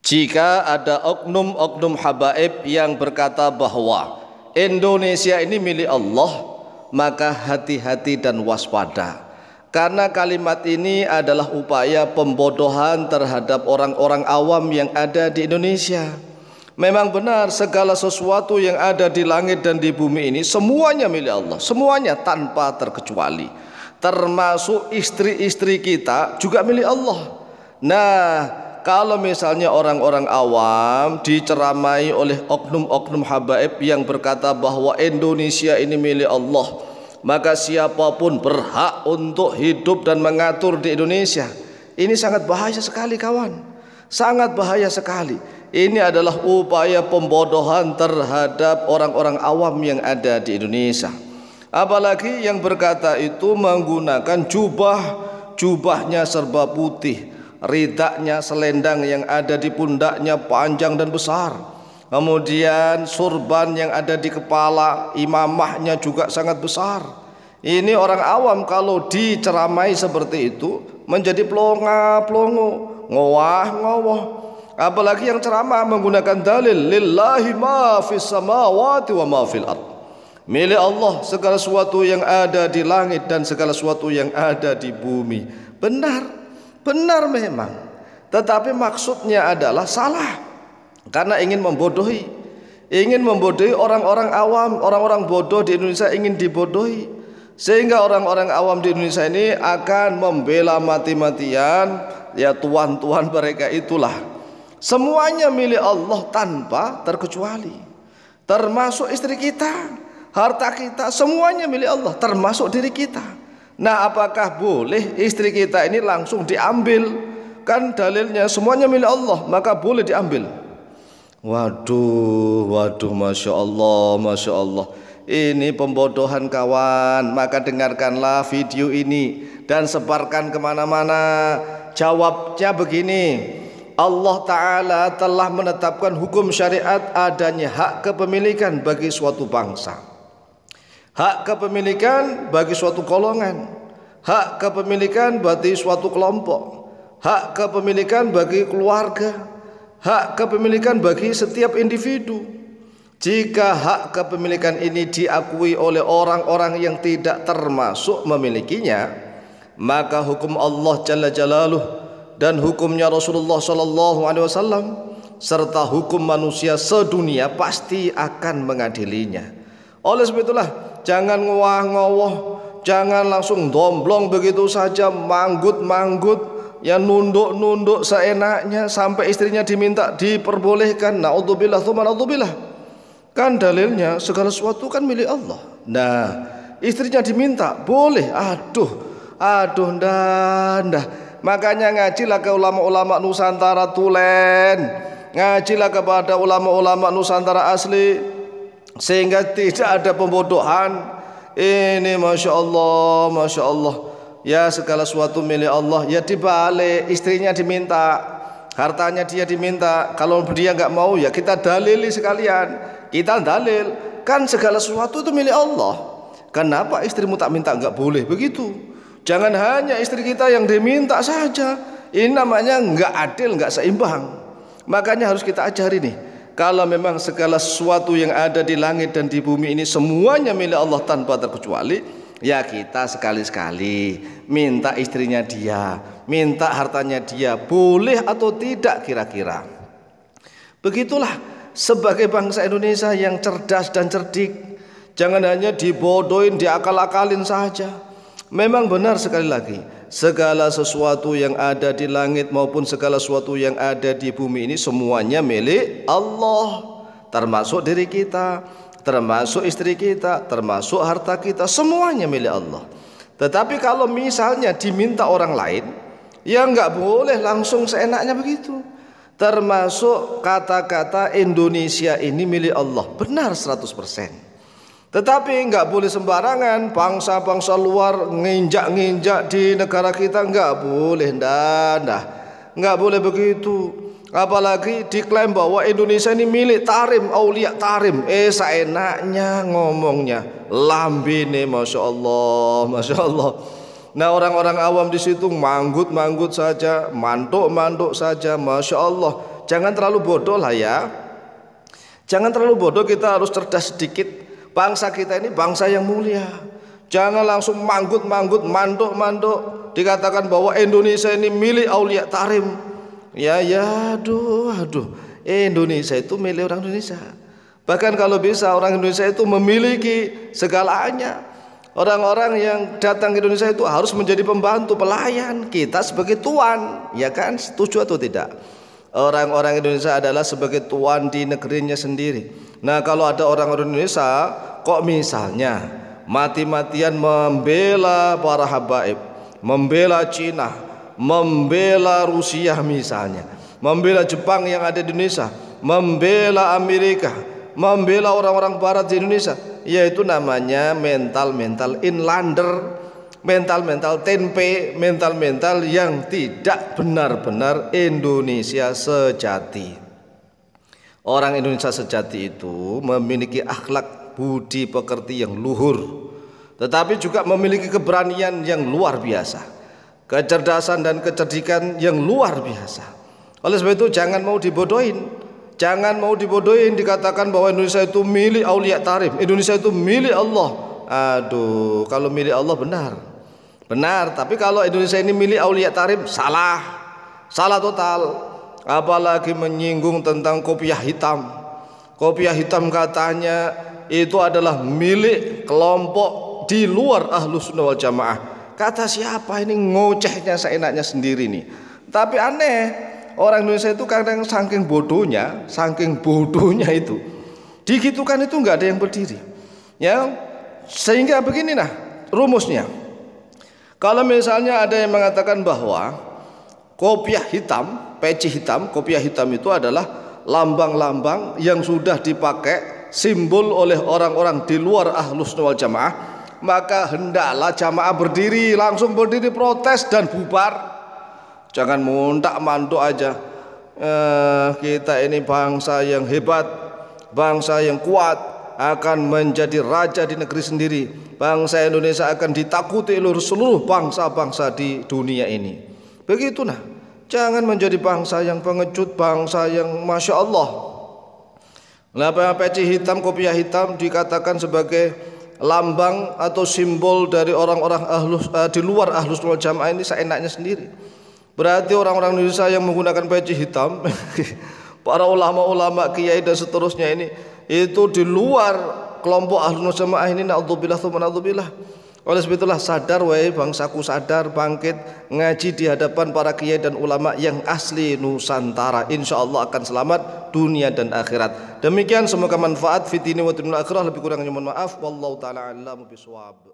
Jika ada oknum-oknum habaib yang berkata bahwa Indonesia ini milik Allah, maka hati-hati dan waspada, karena kalimat ini adalah upaya pembodohan terhadap orang-orang awam yang ada di Indonesia. Memang benar segala sesuatu yang ada di langit dan di bumi ini semuanya milik Allah, semuanya tanpa terkecuali, termasuk istri-istri kita juga milik Allah. Nah, kalau misalnya orang-orang awam diceramai oleh oknum-oknum habaib yang berkata bahwa Indonesia ini milik Allah, maka siapapun berhak untuk hidup dan mengatur di Indonesia. Ini sangat bahaya sekali kawan, sangat bahaya sekali. Ini adalah upaya pembodohan terhadap orang-orang awam yang ada di Indonesia. Apalagi yang berkata itu menggunakan jubahnya serba putih, ridaknya selendang yang ada di pundaknya panjang dan besar, kemudian surban yang ada di kepala imamahnya juga sangat besar. Ini orang awam kalau diceramai seperti itu menjadi pelongo, ngowah-ngowoh. Apalagi yang ceramah menggunakan dalil lillahi ma fis samawati wa ma fil ard, milik Allah segala sesuatu yang ada di langit dan segala sesuatu yang ada di bumi. Benar memang, tetapi maksudnya adalah salah, karena ingin membodohi orang-orang awam, orang-orang bodoh di Indonesia ingin dibodohi, sehingga orang-orang awam di Indonesia ini akan membela mati-matian ya tuan-tuan mereka itulah. Semuanya milik Allah tanpa terkecuali, termasuk istri kita, harta kita, semuanya milik Allah, termasuk diri kita. Nah, apakah boleh istri kita ini langsung diambil? Kan dalilnya semuanya milik Allah, maka boleh diambil. Waduh, Masya Allah. Ini pembodohan kawan. Maka dengarkanlah video ini dan sebarkan kemana-mana. Jawabnya begini: Allah Ta'ala telah menetapkan hukum syariat adanya hak kepemilikan bagi suatu bangsa, hak kepemilikan bagi suatu golongan, hak kepemilikan bagi suatu kelompok, hak kepemilikan bagi keluarga, hak kepemilikan bagi setiap individu. Jika hak kepemilikan ini diakui oleh orang-orang yang tidak termasuk memilikinya, maka hukum Allah Jalla Jalaluh dan hukumnya Rasulullah Sallallahu Alaihi Wasallam serta hukum manusia sedunia pasti akan mengadilinya. Oleh sebab itulah jangan ngowah-ngowoh, jangan langsung domblong begitu saja, manggut-manggut, ya nunduk-nunduk seenaknya sampai istrinya diminta diperbolehkan. Naudzubillah tsumma naudzubillah. Kan dalilnya segala sesuatu kan milik Allah. Nah, istrinya diminta boleh. Aduh, ndah. Makanya ngajilah ke ulama-ulama Nusantara tulen, ngajilah kepada ulama-ulama Nusantara asli, sehingga tidak ada pembodohan. Ini Masya Allah, ya segala sesuatu milik Allah. Ya dibalik, istrinya diminta, hartanya dia diminta. Kalau dia nggak mau ya kita dalili sekalian, kita dalil kan segala sesuatu itu milik Allah. Kenapa istrimu tak minta? Nggak boleh begitu. Jangan hanya istri kita yang diminta saja. Ini namanya nggak adil, nggak seimbang. Makanya harus kita ajari nih, kalau memang segala sesuatu yang ada di langit dan di bumi ini semuanya milik Allah tanpa terkecuali, ya kita sekali-sekali minta istrinya dia, minta hartanya dia, boleh atau tidak kira-kira. Begitulah sebagai bangsa Indonesia yang cerdas dan cerdik. Jangan hanya dibodohin, diakal-akalin saja. Memang benar sekali lagi, segala sesuatu yang ada di langit maupun segala sesuatu yang ada di bumi ini semuanya milik Allah, termasuk diri kita, termasuk istri kita, termasuk harta kita, semuanya milik Allah. Tetapi kalau misalnya diminta orang lain, ya nggak boleh langsung seenaknya begitu. Termasuk kata-kata Indonesia ini milik Allah, benar 100%. Tetapi nggak boleh sembarangan bangsa-bangsa luar nginjak-nginjak di negara kita, nggak boleh, nggak boleh begitu. Apalagi diklaim bahwa Indonesia ini milik Tarim, Aulia Tarim. Seenaknya ngomongnya, lambene Masya Allah. Nah, orang-orang awam di situ manggut-manggut saja, mantuk-mantuk saja, Masya Allah. Jangan terlalu bodoh lah ya. Jangan terlalu bodoh, kita harus cerdas sedikit. Bangsa kita ini bangsa yang mulia. Jangan langsung manggut-manggut, manduk-manduk dikatakan bahwa Indonesia ini milik Aulia Tarim. Ya, aduh. Indonesia itu milik orang Indonesia. Bahkan kalau bisa orang Indonesia itu memiliki segalanya. Orang-orang yang datang ke Indonesia itu harus menjadi pembantu, pelayan. Kita sebagai tuan, ya kan? Setuju atau tidak? Orang-orang Indonesia adalah sebagai tuan di negerinya sendiri. Nah, kalau ada orang-orang Indonesia kok misalnya mati-matian membela para habaib, membela Cina, membela Rusia misalnya, membela Jepang yang ada di Indonesia, membela Amerika, membela orang-orang barat di Indonesia, yaitu namanya mental inlander, mental tempe, mental yang tidak benar-benar Indonesia sejati. Orang Indonesia sejati itu memiliki akhlak budi pekerti yang luhur, tetapi juga memiliki keberanian yang luar biasa, kecerdasan dan kecerdikan yang luar biasa. Oleh sebab itu jangan mau dibodohin. Jangan mau dibodohin dikatakan bahwa Indonesia itu milik Aulia Tarim, Indonesia itu milik Allah. Aduh, kalau milik Allah benar, tapi kalau Indonesia ini milik Aulia Tarim salah total. Apalagi menyinggung tentang kopiah hitam. Kopiah hitam katanya itu adalah milik kelompok di luar Ahlus Sunnah wal Jamaah. Kata siapa ini? Ngocehnya seenaknya sendiri nih. Tapi aneh, orang Indonesia itu kadang saking bodohnya itu digitukan itu nggak ada yang berdiri, ya. Sehingga begini nah rumusnya. Kalau misalnya ada yang mengatakan bahwa kopiah hitam, peci hitam, kopiah hitam itu adalah lambang-lambang yang sudah dipakai simbol oleh orang-orang di luar Ahlus Sunnah wal Jamaah, maka hendaklah jamaah langsung berdiri protes dan bubar. Jangan mundak-manduk aja. Kita ini bangsa yang hebat, bangsa yang kuat, akan menjadi raja di negeri sendiri. Bangsa Indonesia akan ditakuti oleh seluruh bangsa-bangsa di dunia ini. Begitu nah. Jangan menjadi bangsa yang pengecut, bangsa yang Masya Allah. Nah, peci hitam, kopiah hitam dikatakan sebagai lambang atau simbol dari orang-orang di luar Ahlus Sunnah wal Jamaah ini seenaknya sendiri. Berarti orang-orang Indonesia yang menggunakan peci hitam, para ulama-ulama, kiai dan seterusnya ini, itu di luar kelompok Ahlus Sunnah wal Jamaah ini. Na'udzubillah tsumma na'udzubillah. Oleh sebab itulah sadar wahai bangsaku, sadar, bangkit, ngaji di hadapan para kiai dan ulama yang asli Nusantara. Insya Allah akan selamat dunia dan akhirat. Demikian, semoga manfaat fitini wa dunia akhirah. Lebih kurangnya mohon maaf. Wallahu ta'ala a'lamu bishawab.